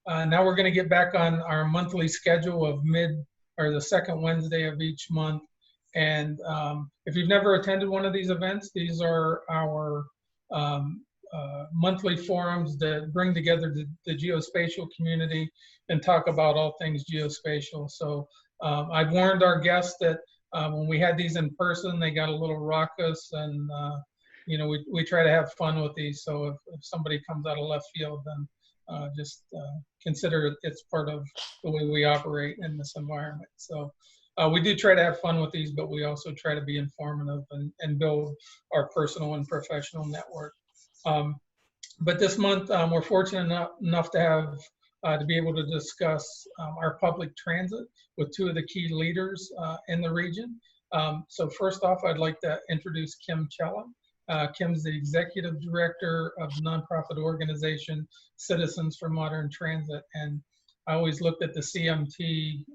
Now we're going to get back on our monthly schedule of the second Wednesday of each month. And if you've never attended one of these events, these are our monthly forums that bring together the geospatial community and talk about all things geospatial. So I've warned our guests that when we had these in person, they got a little raucous, and you know, we try to have fun with these. So if somebody comes out of left field, then just consider it's part of the way we operate in this environment. So we do try to have fun with these, but we also try to be informative and build our personal and professional network. But this month, we're fortunate enough to have to be able to discuss our public transit with two of the key leaders in the region. So first off, I'd like to introduce Kim Cella. Kim's the executive director of the nonprofit organization Citizens for Modern Transit. And I always looked at the CMT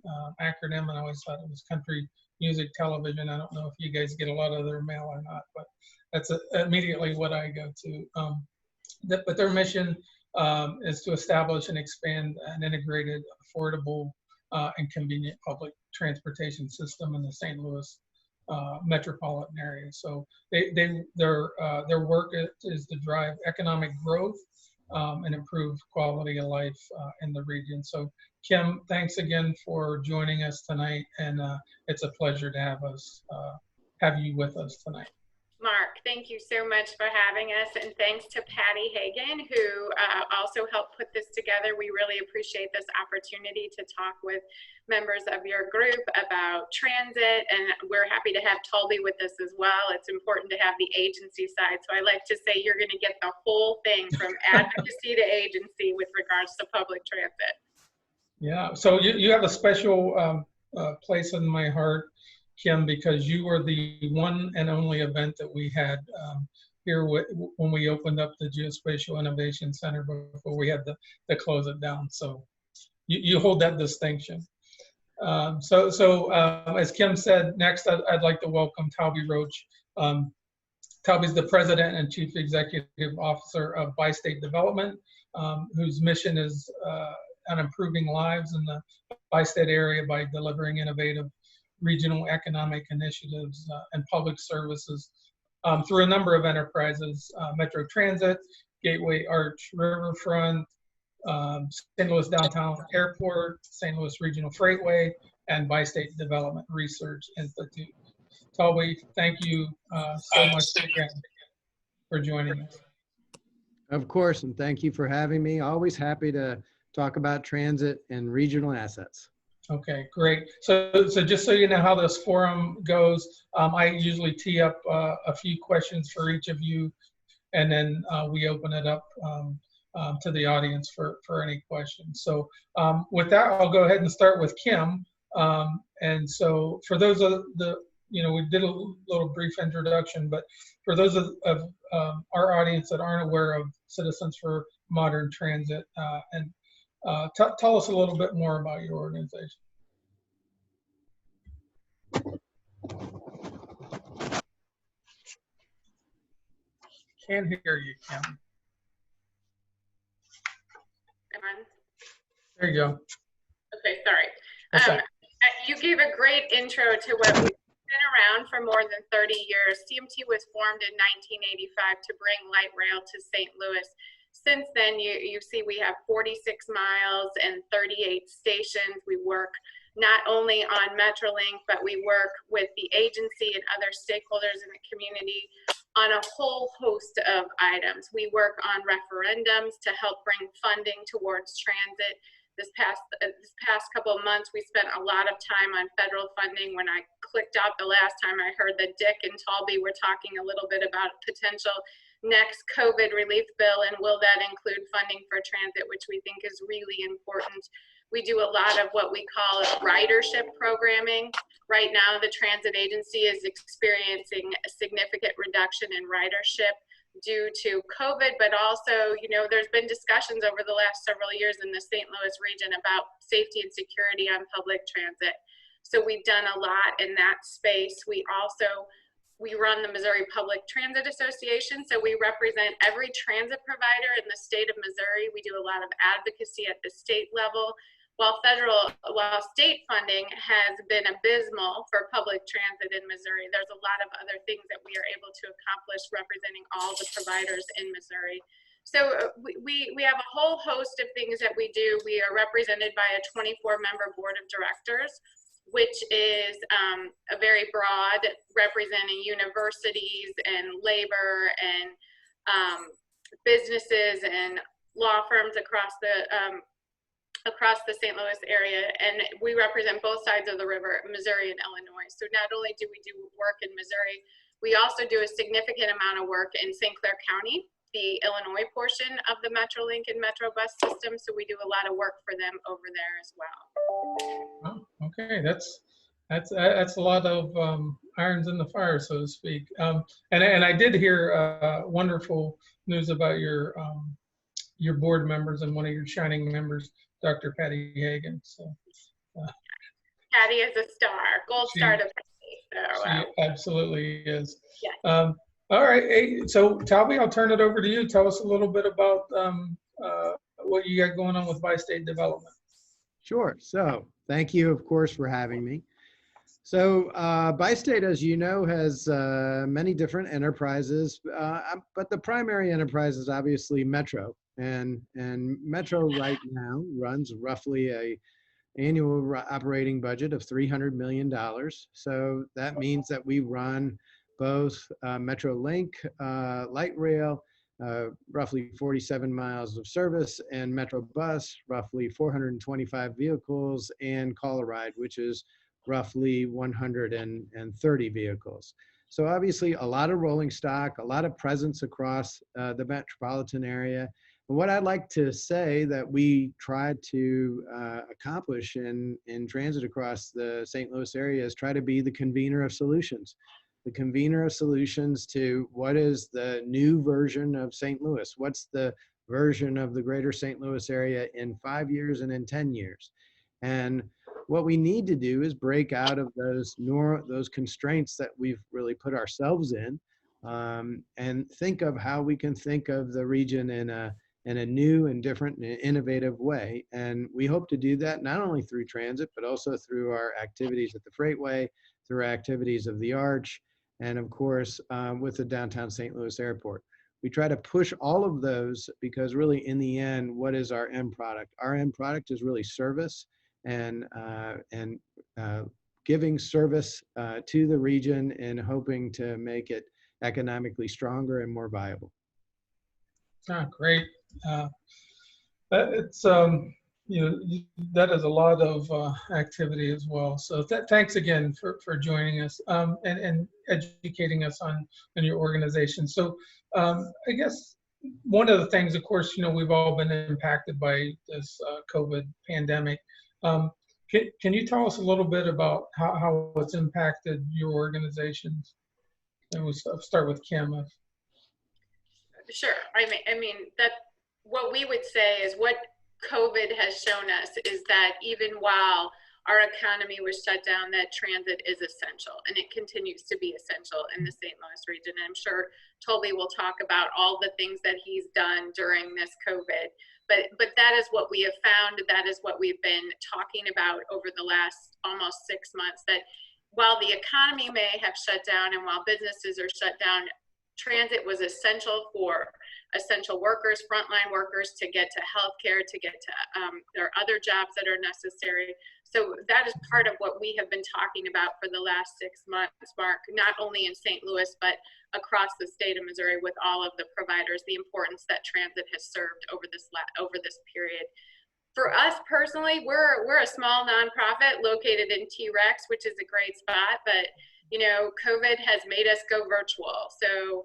acronym, and I always thought it was Country Music Television. I don't know if you guys get a lot of their mail or not, but that's immediately what I go to. But their mission is to establish and expand an integrated, affordable, and convenient public transportation system in the St. Louis metropolitan area. So their work is to drive economic growth and improve quality of life in the region. So Kim, thanks again for joining us tonight, and it's a pleasure to have you with us tonight. Mark, thank you so much for having us, and thanks to Patty Hagan, who also helped put this together. We really appreciate this opportunity to talk with members of your group about transit, and we're happy to have Taulby with us as well. It's important to have the agency side, so I like to say you're going to get the whole thing from advocacy to agency with regards to public transit. Yeah, so you have a special place in my heart, Kim, because you were the one and only event that we had here when we opened up the Geospatial Innovation Center before we had to close it down. So you hold that distinction. As Kim said, next I'd like to welcome Taulby Roach. Taulby's the president and chief executive officer of Bi-State Development, whose mission is on improving lives in the Bi-State area by delivering innovative regional economic initiatives and public services through a number of enterprises: Metro Transit, Gateway Arch Riverfront, St. Louis Downtown Airport, St. Louis Regional Freightway, and Bi-State Development Research Institute. Taulby, thank you so much again for joining us. Of course, and thank you for having me. Always happy to talk about transit and regional assets. Okay, great. So just so you know how this forum goes, I usually tee up a few questions for each of you, and then we open it up to the audience for any questions. So with that, I'll go ahead and start with Kim. And so for those of we did a little brief introduction, but for those of our audience that aren't aware of Citizens for Modern Transit, tell us a little bit more about your organization. Can't hear you, Kim. There you go. Okay, sorry. You gave a great intro to what we've been around for more than 30 years. CMT was formed in 1985 to bring light rail to St. Louis. Since then, you see we have 46 miles and 38 stations. We work not only on Metrolink, but we work with the agency and other stakeholders in the community on a whole host of items. We work on referendums to help bring funding towards transit. This past couple of months, we spent a lot of time on federal funding. When I clicked out the last time, I heard that Dick and Taulby were talking a little bit about potential next COVID relief bill, and will that include funding for transit, which we think is really important. We do a lot of what we call ridership programming. Right now, the transit agency is experiencing a significant reduction in ridership due to COVID, but also, there's been discussions over the last several years in the St. Louis region about safety and security on public transit. So we've done a lot in that space. We also we run the Missouri Public Transit Association, so we represent every transit provider in the state of Missouri. We do a lot of advocacy at the state level. While state funding has been abysmal for public transit in Missouri, there's a lot of other things that we are able to accomplish representing all the providers in Missouri. So we have a whole host of things that we do. We are represented by a 24-member board of directors, which is a very broad, representing universities and labor and businesses and law firms across the St. Louis area. And we represent both sides of the river, Missouri and Illinois. So not only do we do work in Missouri, we also do a significant amount of work in St. Clair County, the Illinois portion of the MetroLink and Metro bus system. So we do a lot of work for them over there as well. Oh, okay, that's a lot of irons in the fire, so to speak. And I did hear wonderful news about your board members, and one of your shining members, Dr. Patty Hagan. So Patty is a star, gold star to Patty. So, she absolutely is. Yeah. All right, hey, so Taulby, I'll turn it over to you. Tell us a little bit about what you got going on with Bi-State Development. Sure. So thank you, of course, for having me. So Bi-State, as you know, has many different enterprises, but the primary enterprise is obviously Metro. And Metro right now runs roughly a annual operating budget of $300 million. So that means that we run both MetroLink, light rail, roughly 47 miles of service, and Metro Bus, roughly 425 vehicles, and Call a Ride, which is roughly 130 vehicles. So obviously a lot of rolling stock, a lot of presence across the metropolitan area. And what I'd like to say that we try to accomplish in transit across the St. Louis area is try to be the convener of solutions. The convener of solutions to what is the new version of St. Louis? What's the version of the greater St. Louis area in 5 years and in 10 years? And what we need to do is break out of those constraints that we've really put ourselves in, and think of how we can think of the region in a new and different and innovative way. And we hope to do that not only through transit, but also through our activities at the Freightway, through our activities of the Arch, and of course, with the downtown St. Louis Airport. We try to push all of those because really in the end, what is our end product? Our end product is really service and giving service to the region and hoping to make it economically stronger and more viable. Ah, great. It's that is a lot of activity as well. So thanks again for joining us and educating us on your organization. So I guess one of the things, of course, we've all been impacted by this COVID pandemic. Can you tell us a little bit about how it's impacted your organizations? And we'll start with Kim. Sure. I mean that what we would say is what COVID has shown us is that even while our economy was shut down, that transit is essential, and it continues to be essential in the St. Louis region. And I'm sure Taulby will talk about all the things that he's done during this COVID. But that is what we have found. That is what we've been talking about over the last almost 6 months, that while the economy may have shut down and while businesses are shut down, transit was essential for essential workers, frontline workers, to get to healthcare, to get to their other jobs that are necessary. So that is part of what we have been talking about for the last 6 months, Mark, not only in St. Louis, but across the state of Missouri with all of the providers, the importance that transit has served over this period. For us personally, we're a small nonprofit located in T-Rex, which is a great spot, but COVID has made us go virtual. So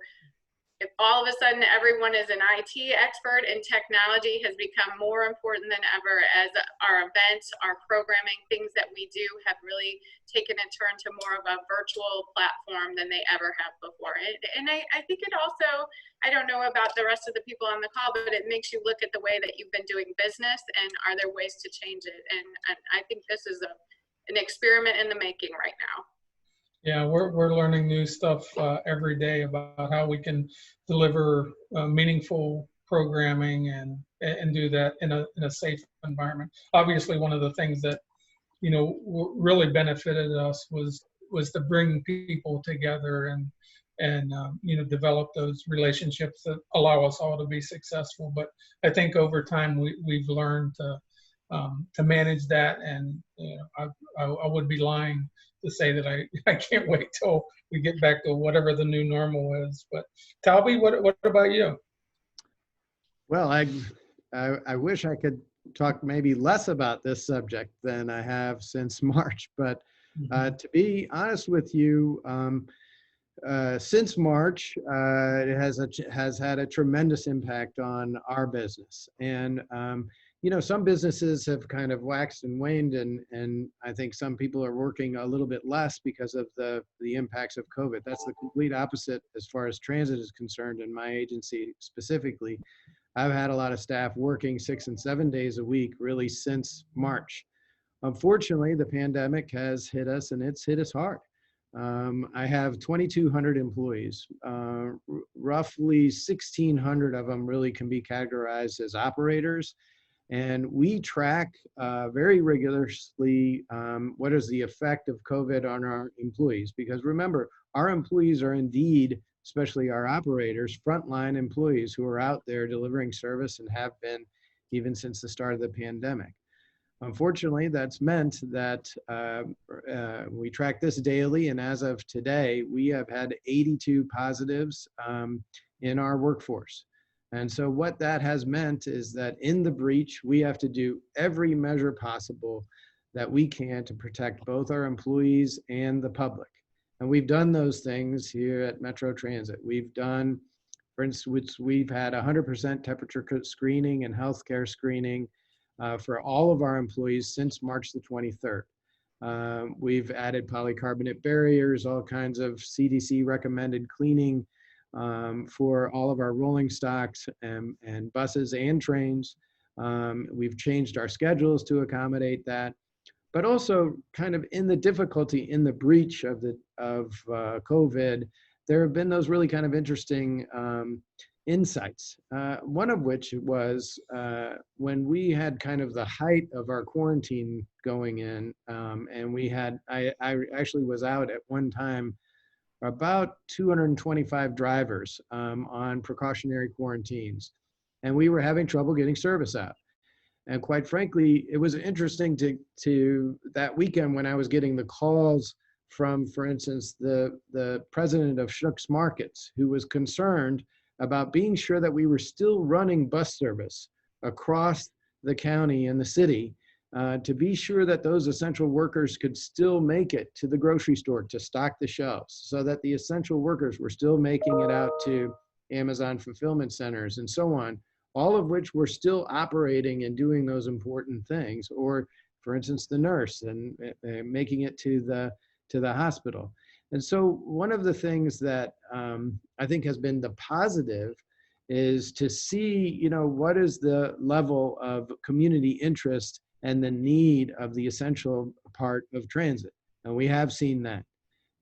if all of a sudden everyone is an IT expert and technology has become more important than ever, as our events, our programming, things that we do have really taken a turn to more of a virtual platform than they ever have before. And I think it also, I don't know about the rest of the people on the call, but it makes you look at the way that you've been doing business and are there ways to change it? And I think this is an experiment in the making right now. Yeah, we're learning new stuff every day about how we can deliver meaningful programming and do that in a safe environment. Obviously, one of the things that really benefited us was to bring people together and develop those relationships that allow us all to be successful. But I think over time we've learned to manage that, and I would be lying to say that I can't wait till we get back to whatever the new normal is. But Taulby, what about you? Well, I wish I could talk maybe less about this subject than I have since March, but to be honest with you, since March, it has had a tremendous impact on our business. And some businesses have kind of waxed and waned, and I think some people are working a little bit less because of the impacts of COVID. That's the complete opposite as far as transit is concerned. In my agency specifically, I've had a lot of staff working 6 and 7 days a week really since March. Unfortunately, the pandemic has hit us, and it's hit us hard. I have 2,200 employees. Roughly 1,600 of them really can be categorized as operators. And we track very regularly what is the effect of COVID on our employees. Because remember, our employees are indeed, especially our operators, frontline employees who are out there delivering service and have been even since the start of the pandemic. Unfortunately, that's meant that we track this daily, and as of today, we have had 82 positives in our workforce. And so what that has meant is that in the breach, we have to do every measure possible that we can to protect both our employees and the public. And we've done those things here at Metro Transit. We've done, for instance, we've had 100% temperature screening and healthcare screening for all of our employees since March the 23rd. We've added polycarbonate barriers, all kinds of CDC recommended cleaning for all of our rolling stocks and buses and trains. We've changed our schedules to accommodate that, but also kind of in the difficulty in the breach of COVID, there have been those really kind of interesting insights. One of which was when we had kind of the height of our quarantine going in, and I actually was out at one time about 225 drivers on precautionary quarantines, and we were having trouble getting service out. And quite frankly, it was interesting to that weekend when I was getting the calls from, for instance, the president of Schnucks Markets, who was concerned about being sure that we were still running bus service across the county and the city to be sure that those essential workers could still make it to the grocery store to stock the shelves, so that the essential workers were still making it out to Amazon fulfillment centers and so on, all of which were still operating and doing those important things. Or, for instance, the nurse and making it to the hospital. And so one of the things that I think has been the positive is to see, what is the level of community interest and the need of the essential part of transit. And we have seen that.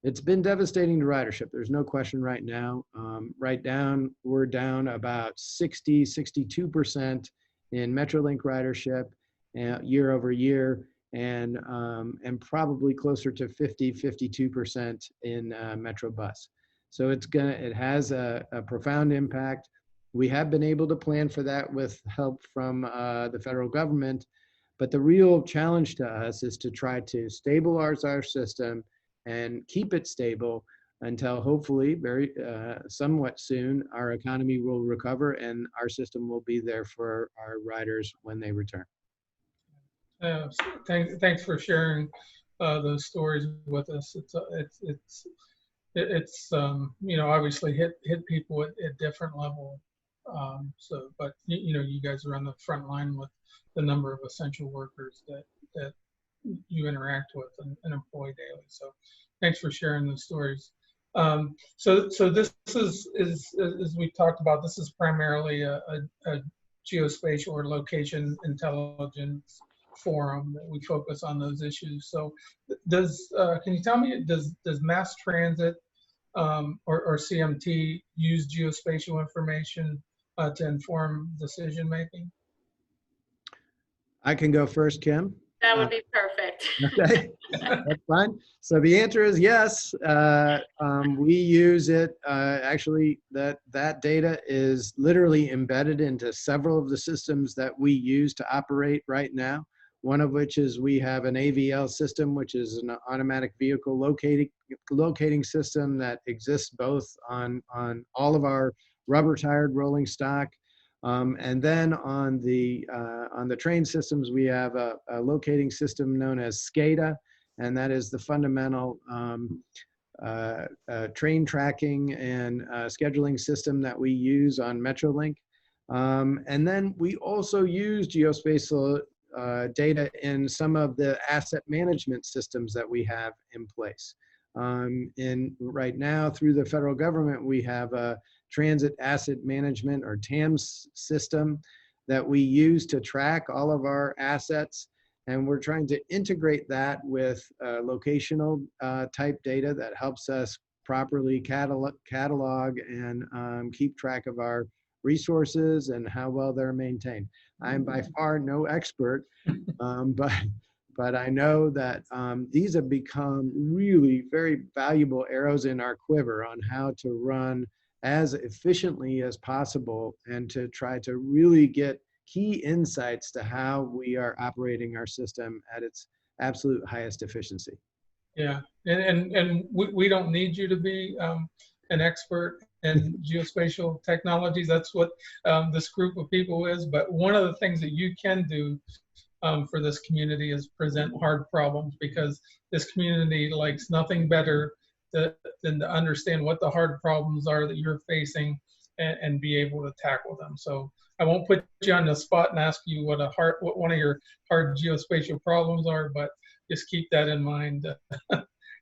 It's been devastating to ridership. There's no question right now. We're down about 62% in Metrolink ridership year over year, and probably closer to 52% in Metro Bus. So it has a profound impact. We have been able to plan for that with help from the federal government, but the real challenge to us is to try to stabilize our system and keep it stable until hopefully somewhat soon our economy will recover and our system will be there for our riders when they return. Thanks for sharing those stories with us. It's obviously hit people at different level. But you guys are on the front line with the number of essential workers that you interact with and employ daily. So thanks for sharing those stories. So this is as we talked about, this is primarily a geospatial or location intelligence forum that we focus on those issues. So can you tell me, does mass transit or CMT use geospatial information to inform decision making? I can go first, Kim. That would be perfect. Okay, that's fine. So the answer is yes. We use it. Actually, that data is literally embedded into several of the systems that we use to operate right now. One of which is we have an AVL system, which is an automatic vehicle locating system that exists both on all of our rubber-tired rolling stock. And then on the train systems, we have a locating system known as SCADA, and that is the fundamental train tracking and scheduling system that we use on Metrolink. And then we also use geospatial data in some of the asset management systems that we have in place. Right now, through the federal government, we have a transit asset management or TAMS system that we use to track all of our assets. And we're trying to integrate that with locational type data that helps us properly catalog and keep track of our resources and how well they're maintained. I'm by far no expert, but I know that these have become really very valuable arrows in our quiver on how to run as efficiently as possible and to try to really get key insights to how we are operating our system at its absolute highest efficiency. Yeah, and we don't need you to be an expert in geospatial technologies. That's what this group of people is. But one of the things that you can do for this community is present hard problems, because this community likes nothing better than to understand what the hard problems are that you're facing and be able to tackle them. So I won't put you on the spot and ask you what one of your hard geospatial problems are, but just keep that in mind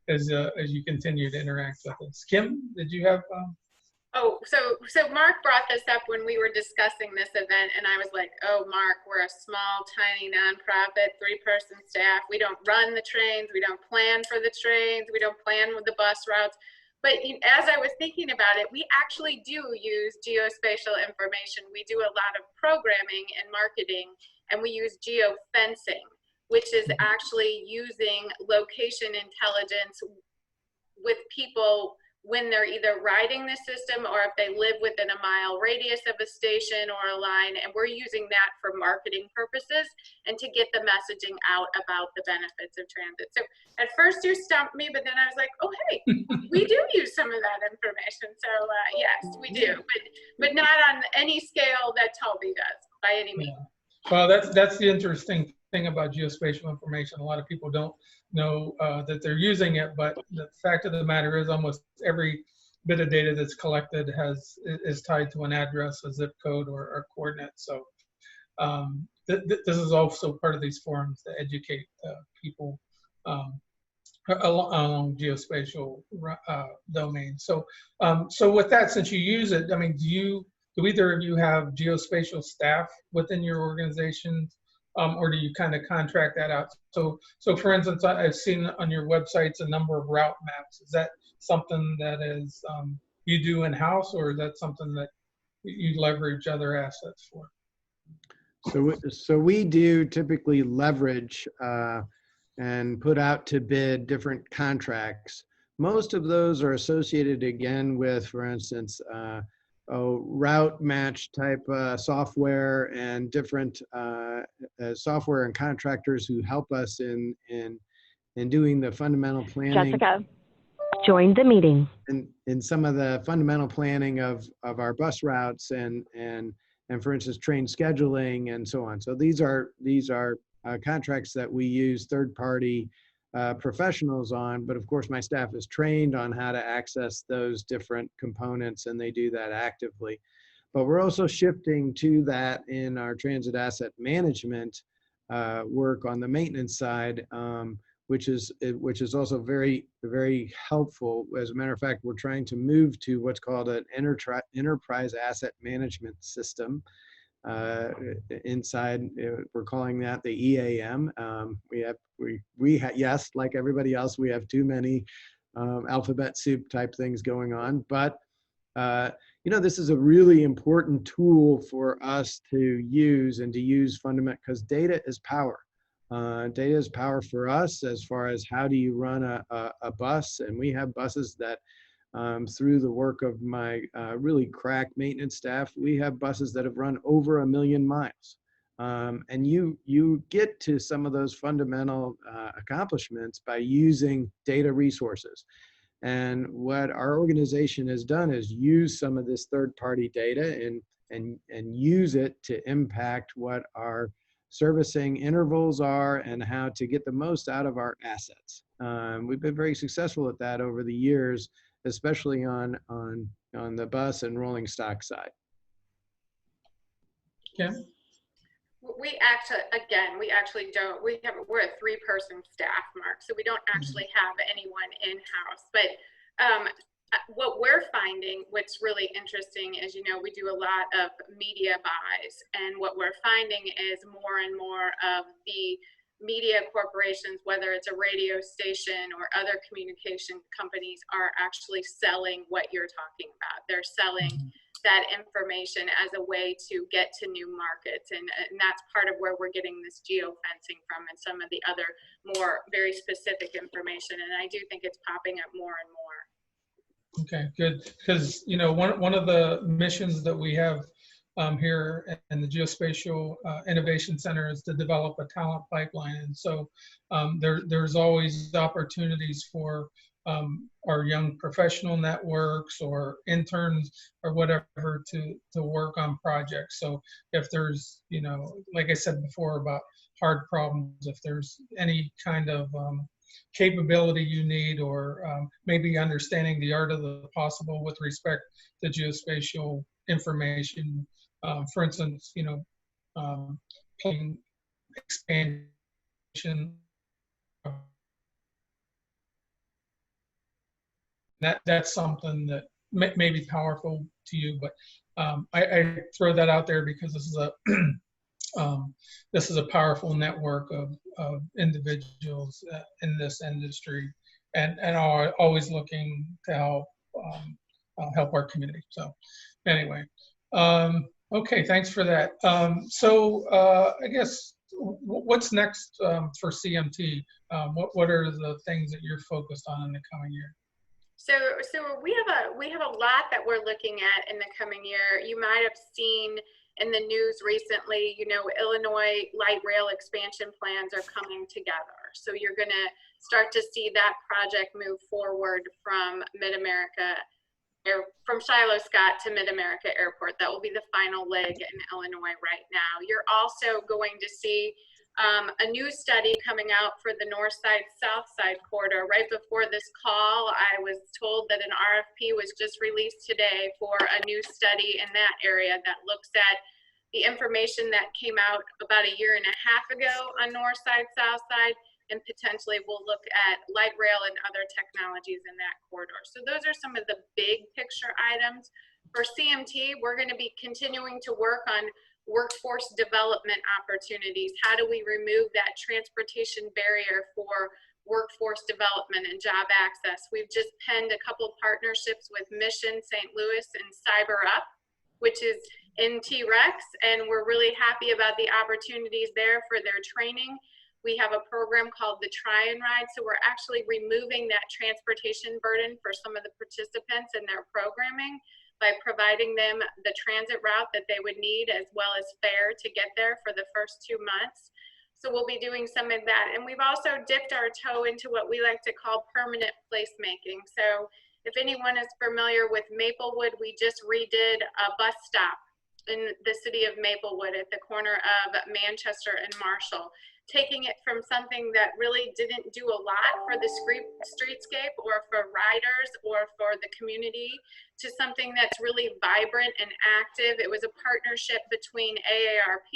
as you continue to interact with us. Kim, did you have? Oh, so Mark brought this up when we were discussing this event, and I was like, oh, Mark, we're a small, tiny nonprofit, 3-person staff. We don't run the trains. We don't plan for the trains. We don't plan with the bus routes. But as I was thinking about it, we actually do use geospatial information. We do a lot of programming and marketing, and we use geofencing, which is actually using location intelligence with people when they're either riding the system or if they live within a mile radius of a station or a line, and we're using that for marketing purposes and to get the messaging out about the benefits of transit. So at first you stumped me, but then I was like, oh, hey, we do use some of that information. So yes, we do, but not on any scale that Taulby does by any means. Well, that's the interesting thing about geospatial information. A lot of people don't know that they're using it, but the fact of the matter is almost every bit of data that's collected is tied to an address, a zip code, or coordinate. So this is also part of these forums to educate people along geospatial domains. So so with that, since you use it, I mean, do either of you have geospatial staff within your organization, or do you kind of contract that out? So for instance, I've seen on your websites a number of route maps. Is that something that is you do in-house, or is that something that you leverage other assets for? So we do typically leverage and put out to bid different contracts. Most of those are associated again with, for instance, route match type software and different software and contractors who help us in doing the fundamental planning. Jessica, join the meeting. And in some of the fundamental planning of our bus routes and for instance train scheduling and so on. So these are contracts that we use third-party professionals on, but of course my staff is trained on how to access those different components, and they do that actively. But we're also shifting to that in our transit asset management work on the maintenance side, which is also very, very helpful. As a matter of fact, we're trying to move to what's called an enterprise asset management system inside, we're calling that the EAM. Yes, like everybody else, we have too many alphabet soup type things going on, but this is a really important tool for us to use and to use fundamental, because data is power. Data is power for us as far as how do you run a bus, and we have buses that through the work of my really crack maintenance staff, we have buses that have run over 1 million miles. And you get to some of those fundamental accomplishments by using data resources. And what our organization has done is use some of this third-party data and use it to impact what our servicing intervals are and how to get the most out of our assets. We've been very successful at that over the years, especially on the bus and rolling stock side. Yeah. We're a 3-person staff, Mark, so we don't actually have anyone in-house. But what we're finding, what's really interesting is, we do a lot of media buys, and what we're finding is more and more of the media corporations, whether it's a radio station or other communication companies, are actually selling what you're talking about. They're selling that information as a way to get to new markets, and that's part of where we're getting this geofencing from and some of the other more very specific information, and I do think it's popping up more and more. Okay, good, because one of the missions that we have here in the Geospatial Innovation Center is to develop a talent pipeline, and so there's always opportunities for our young professional networks or interns or whatever to work on projects. So if there's, like I said before about hard problems, if there's any kind of capability you need, or maybe understanding the art of the possible with respect to geospatial information, for instance, expansion, that's something that may be powerful to you, but I throw that out there because this is a this is a powerful network of individuals in this industry, and are always looking to help our community. So anyway, okay, thanks for that. So I guess what's next for CMT? What are the things that you're focused on in the coming year? So we have a lot that we're looking at in the coming year. You might have seen in the news recently, Illinois light rail expansion plans are coming together. So you're going to start to see that project move forward from from Shiloh Scott to Mid-America Airport. That will be the final leg in Illinois right now. You're also going to see a new study coming out for the north side, south side corridor. Right before this call, I was told that an RFP was just released today for a new study in that area that looks at the information that came out about 1.5 years ago on north side, south side, and potentially we'll look at light rail and other technologies in that corridor. So those are some of the big picture items. For CMT, we're going to be continuing to work on workforce development opportunities. How do we remove that transportation barrier for workforce development and job access? We've just penned a couple partnerships with Mission St. Louis and Cyber Up, which is in T-Rex, and we're really happy about the opportunities there for their training. We have a program called the Try and Ride, so we're actually removing that transportation burden for some of the participants in their programming by providing them the transit route that they would need, as well as fare to get there for the first 2 months. So we'll be doing some of that. And we've also dipped our toe into what we like to call permanent placemaking. So if anyone is familiar with Maplewood, we just redid a bus stop in the city of Maplewood at the corner of Manchester and Marshall, taking it from something that really didn't do a lot for the streetscape or for riders or for the community to something that's really vibrant and active. It was a partnership between AARP,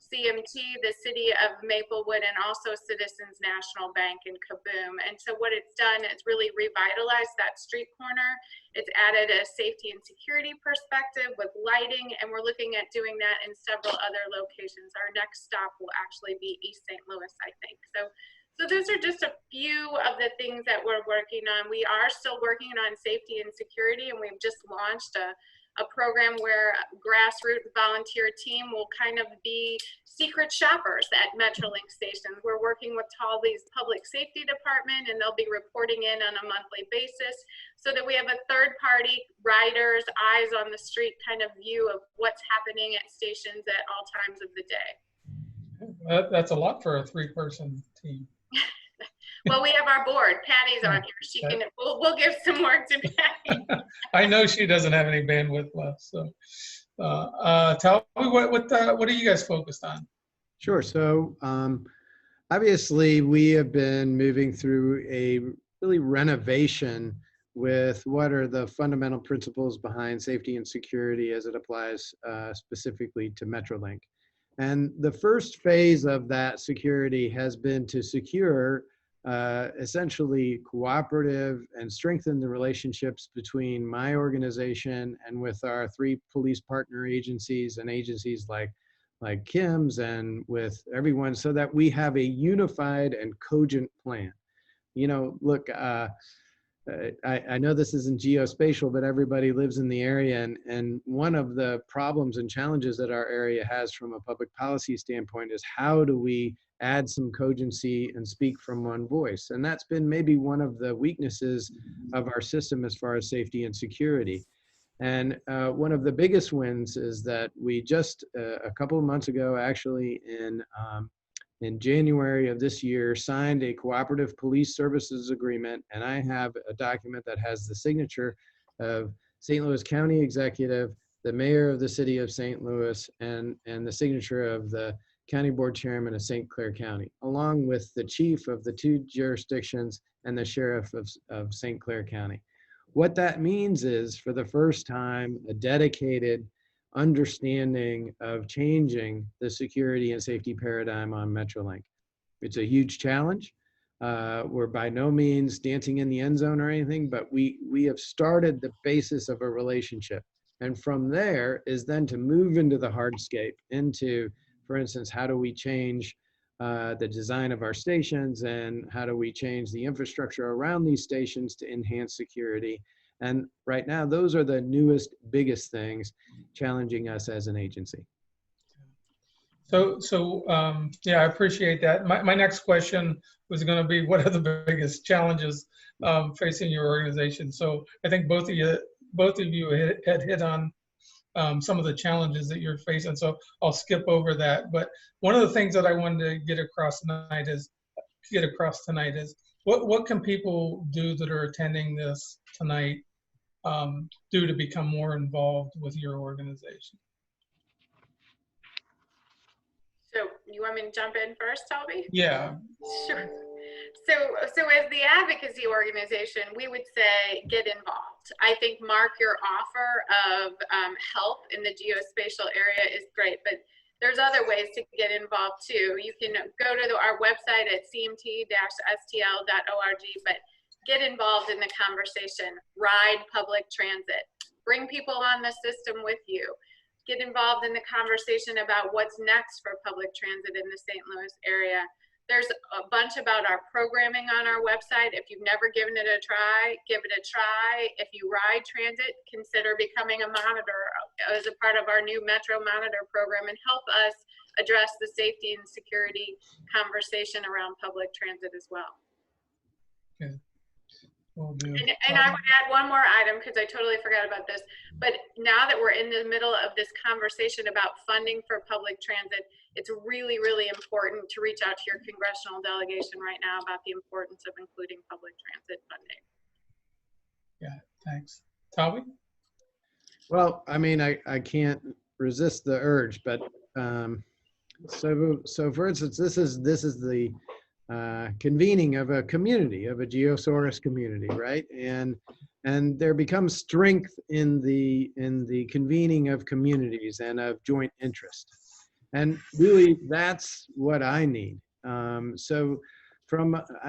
CMT, the City of Maplewood, and also Citizens National Bank in Kaboom. And so what it's done is really revitalized that street corner. It's added a safety and security perspective with lighting, and we're looking at doing that in several other locations. Our next stop will actually be East St. Louis, I think. So those are just a few of the things that we're working on. We are still working on safety and security, and we've just launched a program where a grassroots volunteer team will kind of be secret shoppers at Metrolink stations. We're working with Taulby's public safety department, and they'll be reporting in on a monthly basis so that we have a third party riders, eyes on the street kind of view of what's happening at stations at all times of the day. That's a lot for a 3-person team. Well, we have our board. Patty's on here. She can. We'll give some work to Patty. I know she doesn't have any bandwidth left. So, tell me what are you guys focused on? Sure. So, obviously, we have been moving through a really renovation with what are the fundamental principles behind safety and security as it applies specifically to Metrolink. And the first phase of that security has been to secure essentially cooperative and strengthen the relationships between my organization and with our 3 police partner agencies and agencies like Kim's and with everyone, so that we have a unified and cogent plan. You know, look, I know this isn't geospatial, but everybody lives in the area, and one of the problems and challenges that our area has from a public policy standpoint is how do we add some cogency and speak from one voice? And that's been maybe one of the weaknesses of our system as far as safety and security. And one of the biggest wins is that we just a couple of months ago, actually in January of this year, signed a cooperative police services agreement, and I have a document that has the signature of St. Louis County Executive, the Mayor of the City of St. Louis, and the signature of the County Board Chairman of St. Clair County, along with the chief of the 2 jurisdictions and the sheriff of St. Clair County. What that means is, for the first time, a dedicated understanding of changing the security and safety paradigm on Metrolink. It's a huge challenge. We're by no means dancing in the end zone or anything, but we have started the basis of a relationship. And from there is then to move into the hardscape, into, for instance, how do we change the design of our stations, and how do we change the infrastructure around these stations to enhance security? And right now, those are the newest, biggest things challenging us as an agency. So yeah, I appreciate that. My next question was going to be, what are the biggest challenges facing your organization? So I think both of you had hit on some of the challenges that you're facing. So I'll skip over that. But one of the things that I wanted to get across tonight is what can people do that are attending this tonight do to become more involved with your organization? So you want me to jump in first, Taulby? Yeah. Sure. So as the advocacy organization, we would say get involved. I think, Mark, your offer of help in the geospatial area is great, but there's other ways to get involved too. You can go to our website at cmt-stl.org, but get involved in the conversation. Ride public transit. Bring people on the system with you. Get involved in the conversation about what's next for public transit in the St. Louis area. There's a bunch about our programming on our website. If you've never given it a try, give it a try. If you ride transit, consider becoming a monitor as a part of our new Metro Monitor program, and help us address the safety and security conversation around public transit as well. Okay. And I would add one more item, because I totally forgot about this, but now that we're in the middle of this conversation about funding for public transit, it's really, really important to reach out to your congressional delegation right now about the importance of including public transit funding. Yeah, thanks. Taulby? Well, I mean, I can't resist the urge, but so for instance, this is the convening of a community, of a Geosaurus community, right? And there becomes strength in the convening of communities and of joint interest. And really, that's what I need. I'd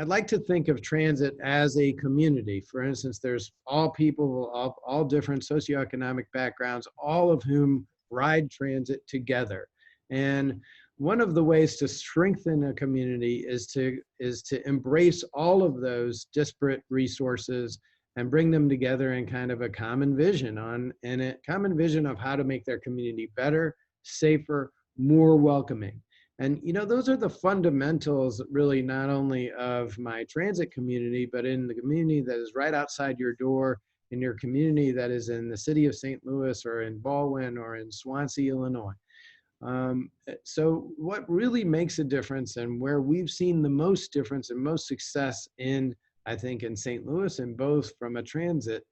like to think of transit as a community. For instance, there's all people of all different socioeconomic backgrounds, all of whom ride transit together. And one of the ways to strengthen a community is to embrace all of those disparate resources and bring them together in kind of a common vision of how to make their community better, safer, more welcoming. And those are the fundamentals, really, not only of my transit community, but in the community that is right outside your door, in your community that is in the city of St. Louis or in Baldwin or in Swansea, Illinois. So what really makes a difference, and where we've seen the most difference and most success I think in St. Louis, and both from a transit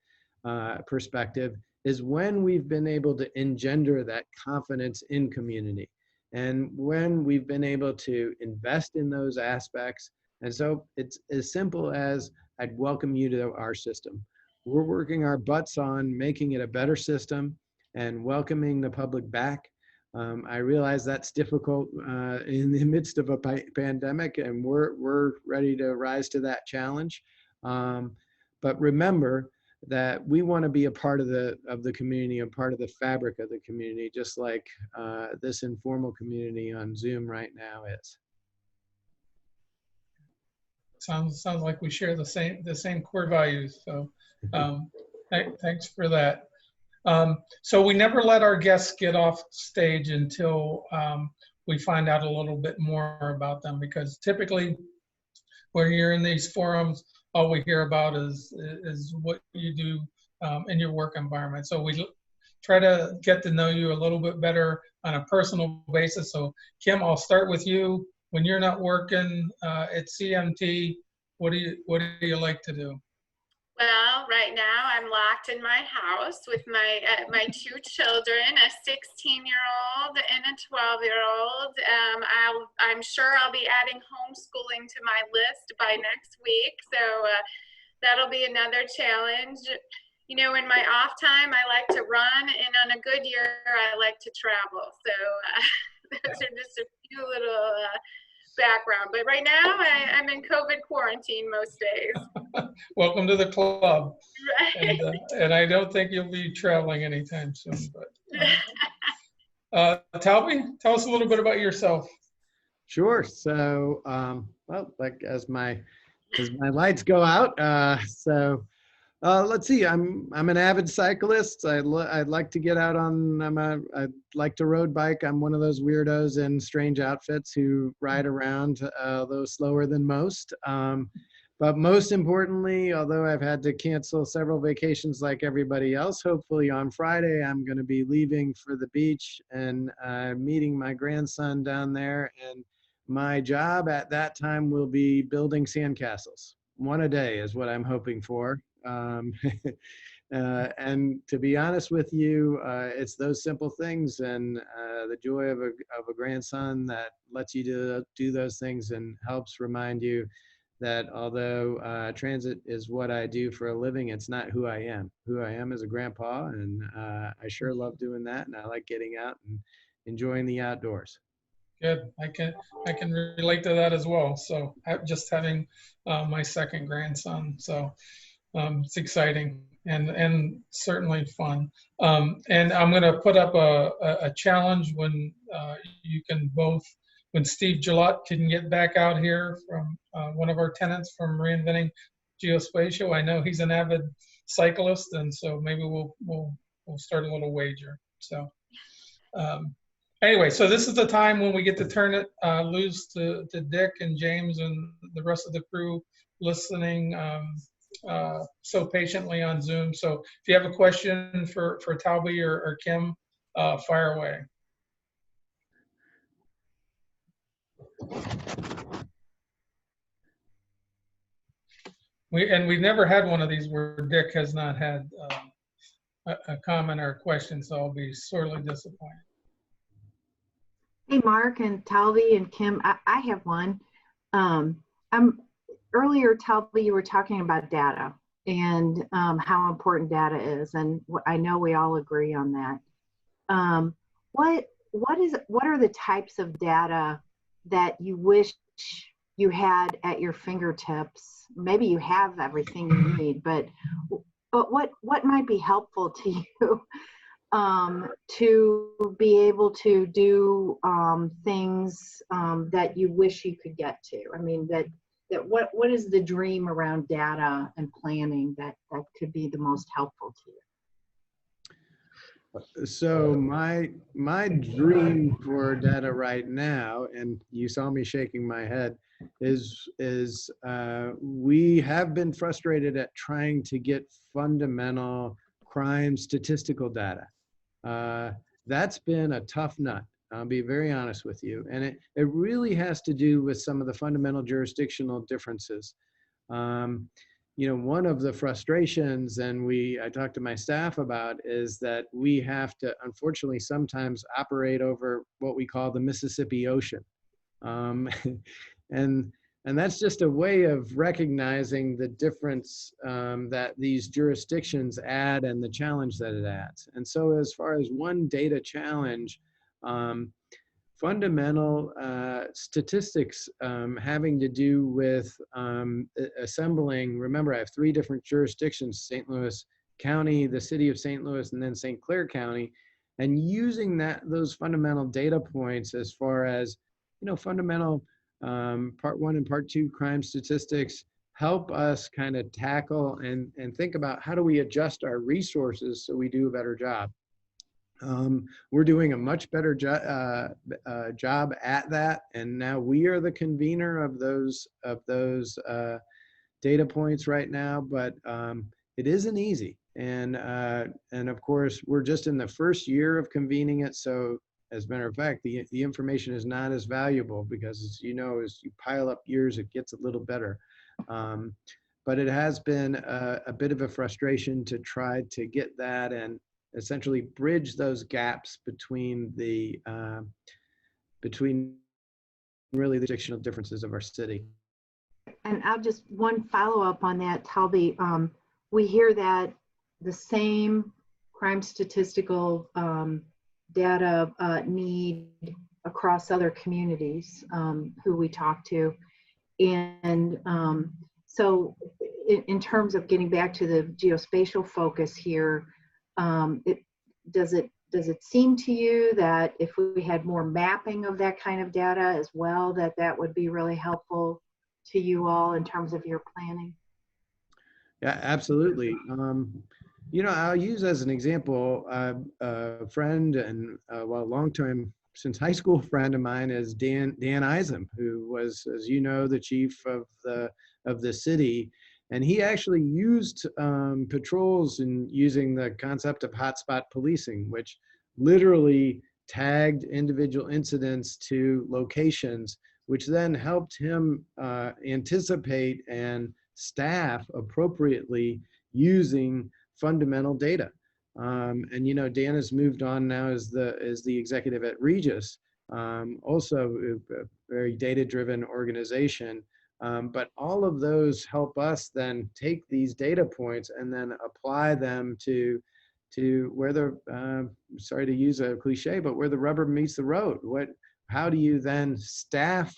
perspective, is when we've been able to engender that confidence in community, and when we've been able to invest in those aspects. And so it's as simple as, I'd welcome you to our system. We're working our butts on making it a better system and welcoming the public back. I realize that's difficult in the midst of a pandemic, and we're ready to rise to that challenge. But remember that we want to be a part of the community, a part of the fabric of the community, just like this informal community on Zoom right now is. Sounds like we share the same core values. So thanks for that. So we never let our guests get off stage until we find out a little bit more about them, because typically when you're in these forums, all we hear about is what you do in your work environment. So we try to get to know you a little bit better on a personal basis. So Kim, I'll start with you. When you're not working at CMT, what do you like to do? Well, right now I'm locked in my house with my two children, a 16-year-old and a 12-year-old. I'm sure I'll be adding homeschooling to my list by next week, so that'll be another challenge. In my off time, I like to run, and on a good year, I like to travel. So those are just a few little background. But right now, I'm in COVID quarantine most days. Welcome to the club. Right. And I don't think you'll be traveling anytime soon. But Taulby, tell us a little bit about yourself. Sure. So, well, like as my lights go out, let's see. I'm an avid cyclist. I'd like to get out on. I'd like to road bike. I'm one of those weirdos in strange outfits who ride around, though slower than most. But most importantly, although I've had to cancel several vacations like everybody else, hopefully on Friday I'm going to be leaving for the beach and meeting my grandson down there. And my job at that time will be building sandcastles. One a day is what I'm hoping for. And to be honest with you, it's those simple things and the joy of a grandson that lets you do those things and helps remind you that although transit is what I do for a living, it's not who I am. Who I am is a grandpa, and I sure love doing that, and I like getting out and enjoying the outdoors. Good. I can relate to that as well. So just having my second grandson, so it's exciting and certainly fun. And I'm going to put up a challenge when you can both. When Steve Gillette can get back out here from one of our tenants from Reinventing Geospatial. I know he's an avid cyclist, and so maybe we'll start a little wager. So anyway, so this is the time when we get to turn it loose to Dick and James and the rest of the crew listening so patiently on Zoom. So if you have a question for Taulby or Kim, fire away. We've never had one of these where Dick has not had a comment or a question, so I'll be sorely disappointed. Hey, Mark and Taulby and Kim, I have one. Earlier, Taulby, you were talking about data and how important data is, and I know we all agree on that. what are the types of data that you wish you had at your fingertips? Maybe you have everything you need, but what might be helpful to you to be able to do things that you wish you could get to? I mean, what is the dream around data and planning that could be the most helpful to you? So my dream for data right now, and you saw me shaking my head, is we have been frustrated at trying to get fundamental crime statistical data. That's been a tough nut. I'll be very honest with you. And it really has to do with some of the fundamental jurisdictional differences. You know, one of the frustrations, and I talked to my staff about, is that we have to, unfortunately, sometimes operate over what we call the Mississippi Ocean. And that's just a way of recognizing the difference that these jurisdictions add and the challenge that it adds. And so as far as one data challenge, fundamental statistics having to do with assembling, remember I have 3 different jurisdictions, St. Louis County, the city of St. Louis, and then St. Clair County, and using those fundamental data points as far as, you know, fundamental part 1 and part 2 crime statistics help us kind of tackle and think about how do we adjust our resources so we do a better job. We're doing a much better job at that, and now we are the convener of those data points right now. But it isn't easy, and of course we're just in the first year of convening it. So as a matter of fact, the information is not as valuable because, as you know, as you pile up years, it gets a little better. But it has been a bit of a frustration to try to get that and essentially bridge those gaps between between really the jurisdictional differences of our city. And I'll just one follow up on that, Taulby. We hear that the same crime statistical data need across other communities who we talk to. And so in terms of getting back to the geospatial focus here, does it seem to you that if we had more mapping of that kind of data as well, that would be really helpful to you all in terms of your planning? Yeah, absolutely. You know, I'll use as an example a friend and well, long-time since high school friend of mine is Dan Isom, who was, as you know, the chief of the city. And he actually used patrols in using the concept of hotspot policing, which literally tagged individual incidents to locations, which then helped him anticipate and staff appropriately using fundamental data. And you know, Dan has moved on now as the executive at Regis, also a very data-driven organization. But all of those help us then take these data points and then apply them to where the, sorry to use a cliche, but where the rubber meets the road. How do you then staff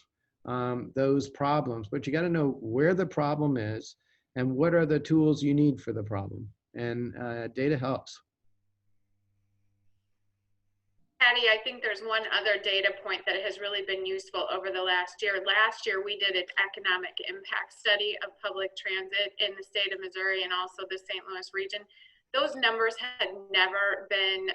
those problems? But you got to know where the problem is and what are the tools you need for the problem. And data helps. Patty, I think there's one other data point that has really been useful over the last year. Last year, we did an economic impact study of public transit in the state of Missouri and also the St. Louis region. Those numbers had never been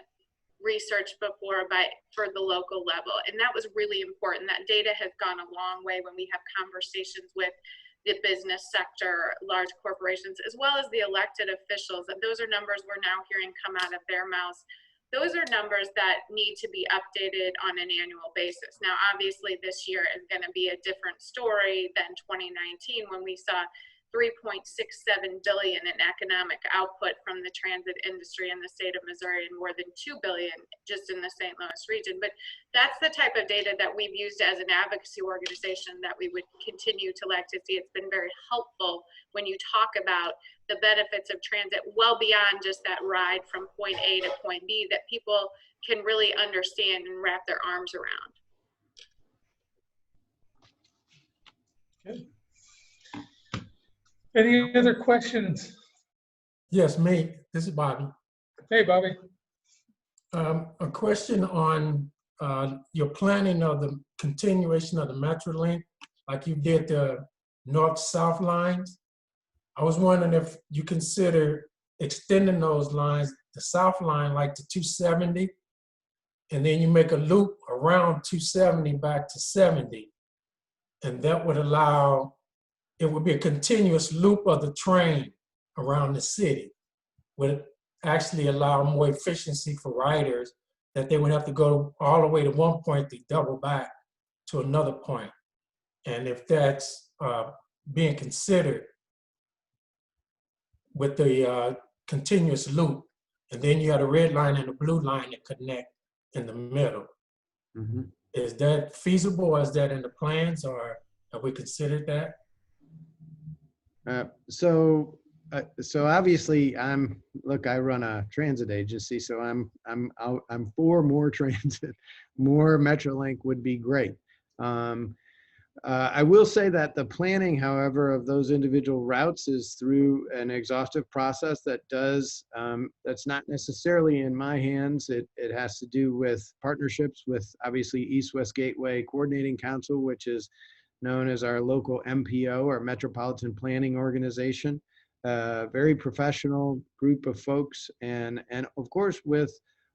researched before for the local level, and that was really important. That data has gone a long way when we have conversations with the business sector, large corporations, as well as the elected officials. And those are numbers we're now hearing come out of their mouths. Those are numbers that need to be updated on an annual basis. Now, obviously, this year is going to be a different story than 2019 when we saw 3.67 billion in economic output from the transit industry in the state of Missouri, and more than 2 billion just in the St. Louis region. But that's the type of data that we've used as an advocacy organization that we would continue to like to see. It's been very helpful when you talk about the benefits of transit well beyond just that ride from point A to point B, that people can really understand and wrap their arms around. Okay. Any other questions? Yes, me. This is Bobby. Hey, Bobby. A question on your planning of the continuation of the Metrolink, like you did the north-south lines. I was wondering if you consider extending those lines, the south line like to 270, and then you make a loop around 270 back to 70. And that would allow, it would be a continuous loop of the train around the city. Would actually allow more efficiency for riders, that they would have to go all the way to one point to double back to another point. And if that's being considered with the continuous loop, and then you have a red line and a blue line that connect in the middle. Mm-hmm. Is that feasible? Is that in the plans, or have we considered that? So obviously look, I run a transit agency, so I'm for more transit. More Metrolink would be great. I will say that the planning, however, of those individual routes is through an exhaustive process that does, that's not necessarily in my hands. It has to do with partnerships with obviously East-West Gateway Coordinating Council, which is known as our local MPO, our Metropolitan Planning Organization. Very professional group of folks, and of course with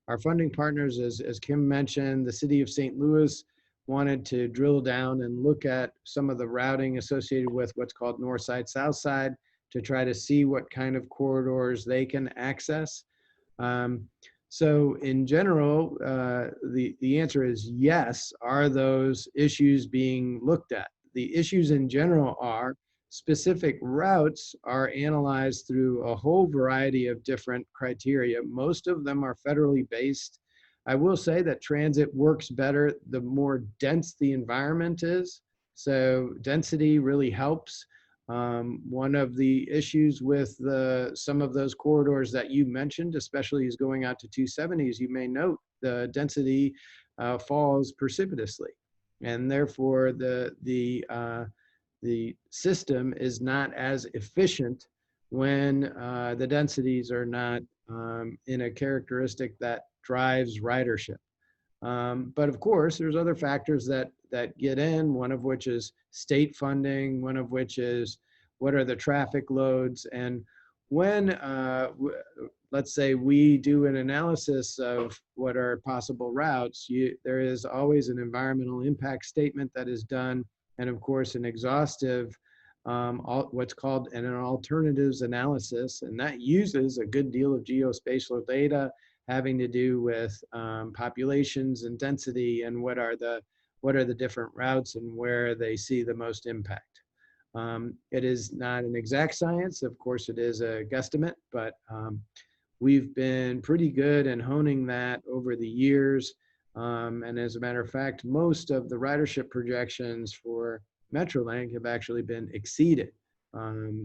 our funding partners, as Kim mentioned, the city of St. Louis wanted to drill down and look at some of the routing associated with what's called north side, south side, to try to see what kind of corridors they can access. So in general, the answer is yes. Are those issues being looked at? The issues in general are specific routes are analyzed through a whole variety of different criteria. Most of them are federally based. I will say that transit works better the more dense the environment is. So density really helps. One of the issues with some of those corridors that you mentioned, especially is going out to 270s, you may note the density falls precipitously. And therefore the system is not as efficient when the densities are not in a characteristic that drives ridership. But of course, there's other factors that get in, one of which is state funding, one of which is what are the traffic loads. And when, let's say we do an analysis of what are possible routes, there is always an environmental impact statement that is done, and of course an exhaustive, what's called an alternatives analysis, and that uses a good deal of geospatial data having to do with populations and density, and what are the different routes and where they see the most impact. It is not an exact science, of course it is a guesstimate, but we've been pretty good in honing that over the years. And as a matter of fact, most of the ridership projections for Metrolink have actually been exceeded.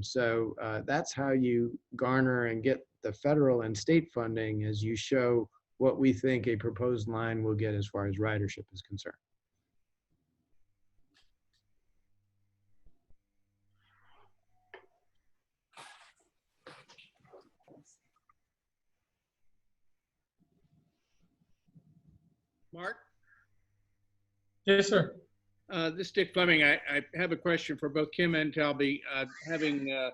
So that's how you garner and get the federal and state funding, as you show what we think a proposed line will get as far as ridership is concerned. Mark? Yes, sir. This is Dick Fleming. I have a question for both Kim and Taulby. Having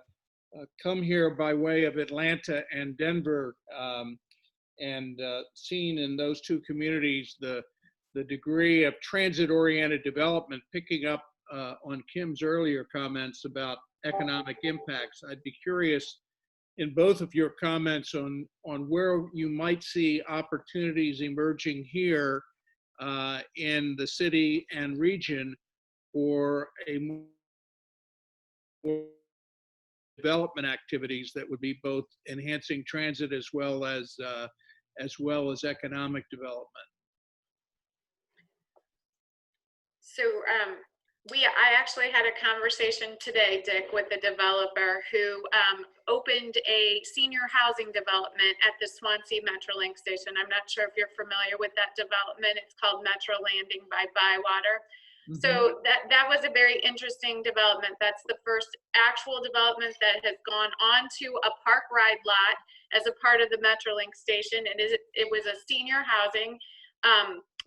come here by way of Atlanta and Denver, and seen in those two communities the degree of transit-oriented development, picking up on Kim's earlier comments about economic impacts, I'd be curious in both of your comments on where you might see opportunities emerging here in the city and region for a more development activities that would be both enhancing transit as well as economic development. So I actually had a conversation today, Dick, with a developer who opened a senior housing development at the Swansea Metrolink station. I'm not sure if you're familiar with that development. It's called Metro Landing by Bywater. Mm-hmm. So that was a very interesting development. That's the first actual development that has gone onto a park ride lot as a part of the Metrolink station. It was a senior housing.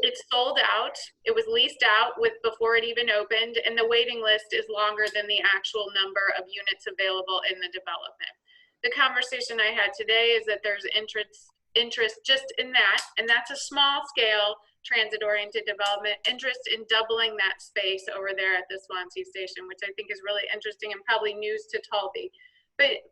It's sold out. It was leased out before it even opened, and the waiting list is longer than the actual number of units available in the development. The conversation I had today is that there's interest just in that, and that's a small scale transit-oriented development, interest in doubling that space over there at the Swansea station, which I think is really interesting and probably news to Taulby. But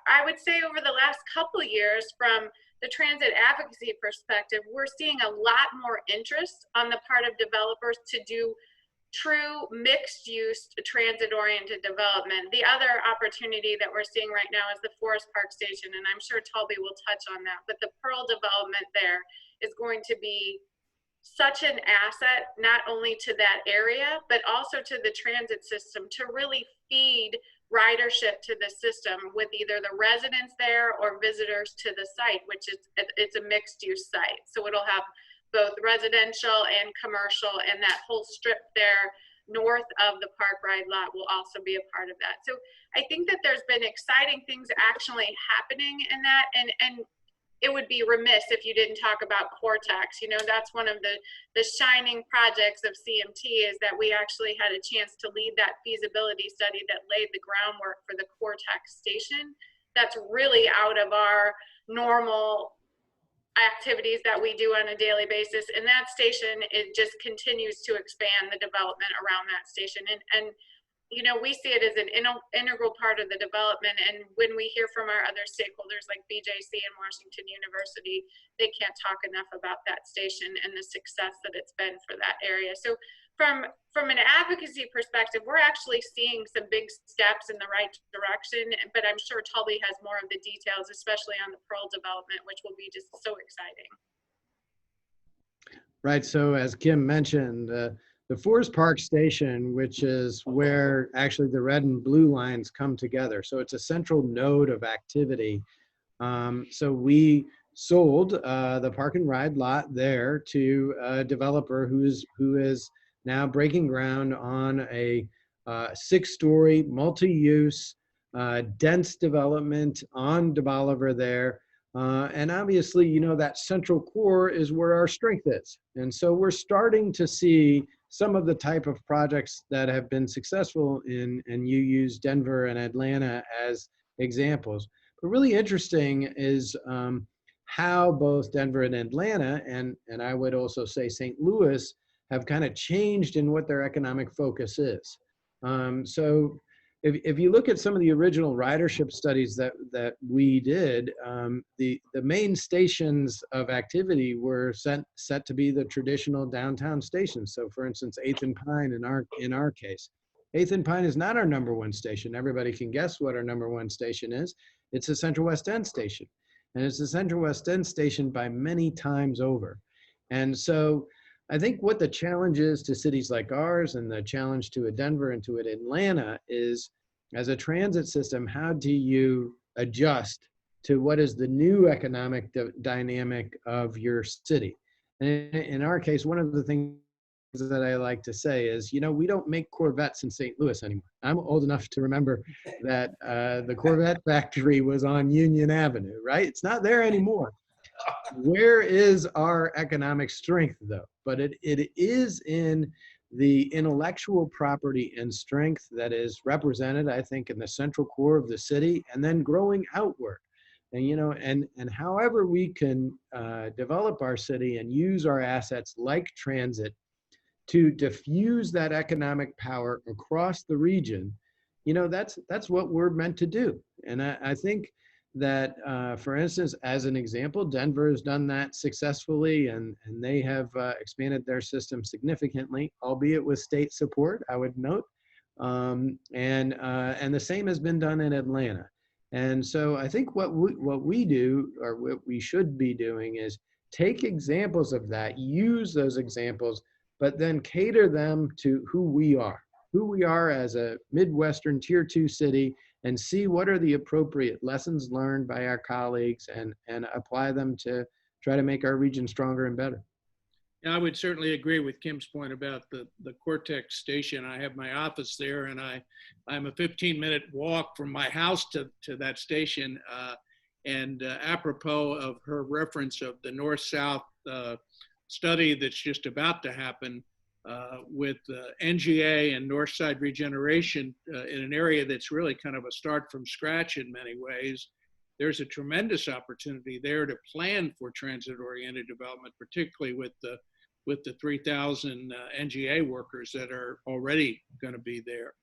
I would say over the last couple of years, from the transit advocacy perspective, we're seeing a lot more interest on the part of developers to do true mixed use transit oriented development. The other opportunity that we're seeing right now is the Forest Park Station, and I'm sure Taulby will touch on that, but the Pearl development there is going to be such an asset, not only to that area, but also to the transit system, to really feed ridership to the system with either the residents there or visitors to the site, which is it's a mixed use site. So it'll have both residential and commercial, and that whole strip there north of the park ride lot will also be a part of that. So I think that there's been exciting things actually happening in that, and it would be remiss if you didn't talk about Cortex. You know, that's one of the shining projects of CMT, is that we actually had a chance to lead that feasibility study that laid the groundwork for the Cortex station. That's really out of our normal activities that we do on a daily basis. And that station, it just continues to expand the development around that station. And you know, we see it as an integral part of the development. And when we hear from our other stakeholders like BJC and Washington University, they can't talk enough about that station and the success that it's been for that area. So from an advocacy perspective, we're actually seeing some big steps in the right direction, but I'm sure Taulby has more of the details, especially on the Pearl development, which will be just so exciting. Right, so as Kim mentioned, the Forest Park Station, which is where actually the red and blue lines come together. So it's a central node of activity. So we sold the park and ride lot there to a developer who is now breaking ground on a 6-story multi-use dense development on De Bolivar there. And obviously, you know, that central core is where our strength is. And so we're starting to see some of the type of projects that have been successful and you use Denver and Atlanta as examples. But really interesting is how both Denver and Atlanta, and I would also say St. Louis, have kind of changed in what their economic focus is. So if you look at some of the original ridership studies that we did, the main stations of activity were set to be the traditional downtown stations. So for instance, 8th and Pine in our case. 8th and Pine is not our #1 station. Everybody can guess what our #1 station is. It's a Central West End station. And it's a Central West End station by many times over. And so I think what the challenge is to cities like ours, and the challenge to a Denver and to an Atlanta, is as a transit system, how do you adjust to what is the new economic dynamic of your city? And in our case, one of the things that I like to say is, you know, we don't make Corvettes in St. Louis anymore. I'm old enough to remember that the Corvette factory was on Union Avenue, right? It's not there anymore. Where is our economic strength, though? But it is in the intellectual property and strength that is represented, I think, in the central core of the city, and then growing outward. And, you know, and however we can develop our city and use our assets like transit to diffuse that economic power across the region, you know, that's what we're meant to do. And I think that, for instance, as an example, Denver has done that successfully, and they have expanded their system significantly, albeit with state support, I would note. And the same has been done in Atlanta. And so I think what we do, or what we should be doing, is take examples of that, use those examples, but then cater them to who we are as a Midwestern Tier 2 city, and see what are the appropriate lessons learned by our colleagues, and apply them to try to make our region stronger and better. Yeah, I would certainly agree with Kim's point about the Cortex station. I have my office there, and I'm a 15-minute walk from my house to that station. And apropos of her reference of the North-South study that's just about to happen with NGA and Northside regeneration in an area that's really kind of a start from scratch in many ways, there's a tremendous opportunity there to plan for transit-oriented development, particularly with the 3,000 NGA workers that are already going to be there.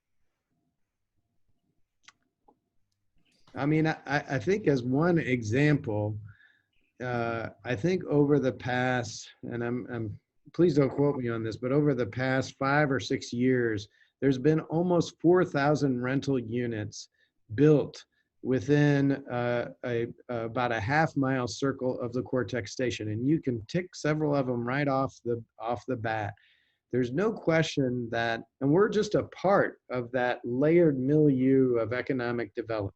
I mean, I think as one example, I think over the past, and please don't quote me on this, but over the past 5 or 6 years, there's been almost 4,000 rental units built within about a half-mile circle of the Cortex station, and you can tick several of them right off the bat. There's no question that, and we're just a part of that layered milieu of economic development.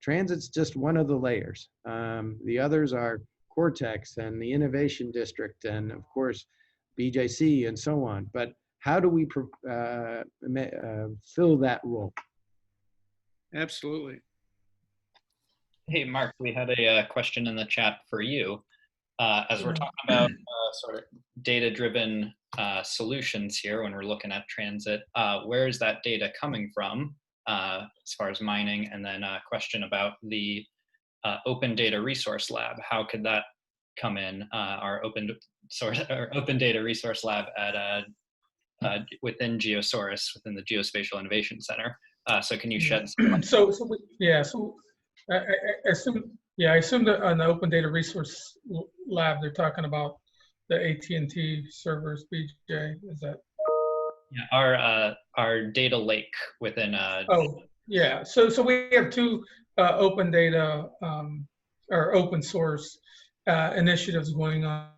Transit's just one of the layers. The others are Cortex and the Innovation District, and of course BJC and so on. But how do we fill that role? Absolutely. Hey, Mark, we had a question in the chat for you. As we're talking about sort of data-driven solutions here when we're looking at transit, where is that data coming from as far as mining? And then a question about the Open Data Resource Lab. How could that come in, our open data resource lab at within Geosaurus, within the Geospatial Innovation Center? So can you shed some light? I assume that on the Open Data Resource Lab, they're talking about the AT&T servers, BJ, is that? Yeah, our data lake within. So we have 2 open data or open source initiatives going on.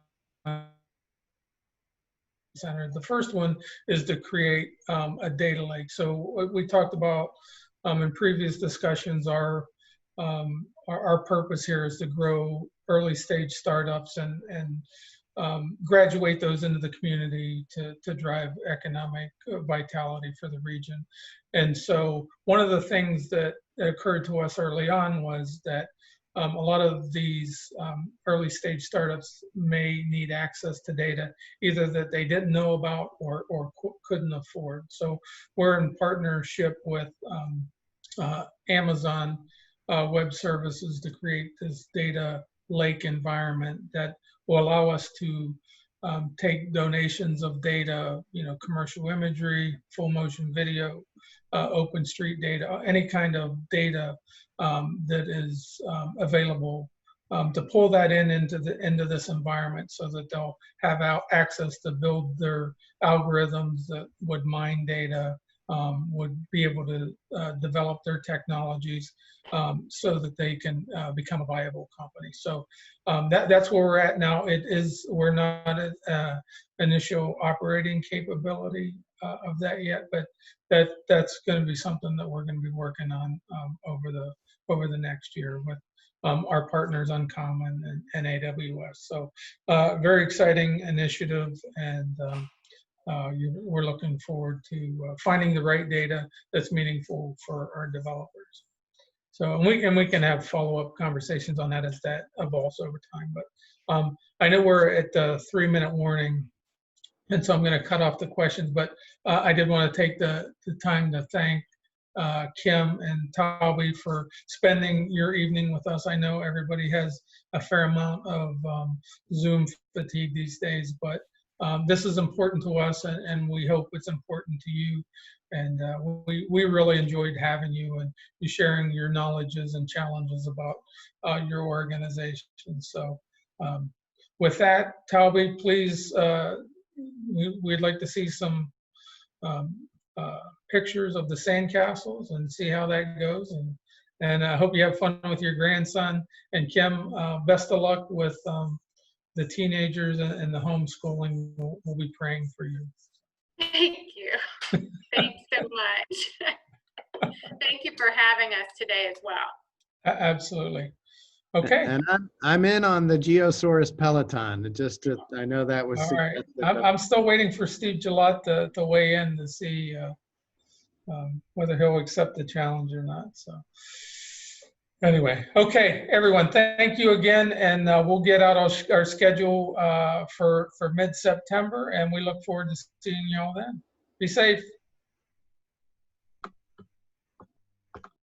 Center. The first one is to create a data lake. So what we talked about in previous discussions, our purpose here is to grow early stage startups and graduate those into the community to drive economic vitality for the region. And so one of the things that occurred to us early on was that a lot of these early stage startups may need access to data, either that they didn't know about or couldn't afford. So we're in partnership with Amazon Web Services to create this data lake environment that will allow us to take donations of data, commercial imagery, full motion video, open street data, any kind of data that is available, to pull that into this environment so that they'll have access to build their algorithms that would mine data, would be able to develop their technologies so that they can become a viable company. So that's where we're at now. We're not at initial operating capability of that yet, but that's going to be something that we're going to be working on over the next year with our partners Uncommon and AWS. So very exciting initiative, and we're looking forward to finding the right data that's meaningful for our developers. So we can have follow-up conversations on that as that evolves over time. But I know we're at the 3-minute warning, and so I'm going to cut off the questions. But I did want to take the time to thank Kim and Taulby for spending your evening with us. I know everybody has a fair amount of Zoom fatigue these days, but this is important to us, and we hope it's important to you. And we really enjoyed having you and you sharing your knowledges and challenges about your organization. So with that, Taulby, please, we'd like to see some pictures of the sandcastles and see how that goes. And I hope you have fun with your grandson. And Kim, best of luck with the teenagers and the homeschooling. We'll be praying for you. Thank you. Thanks so much. Thank you for having us today as well. Absolutely. Okay. And I'm in on the Geosaurus Peloton. I know that was. All right. I'm still waiting for Steve Gillette to weigh in to see whether he'll accept the challenge or not. So anyway, okay, everyone, thank you again, and we'll get out our schedule for mid-September, and we look forward to seeing you all then. Be safe.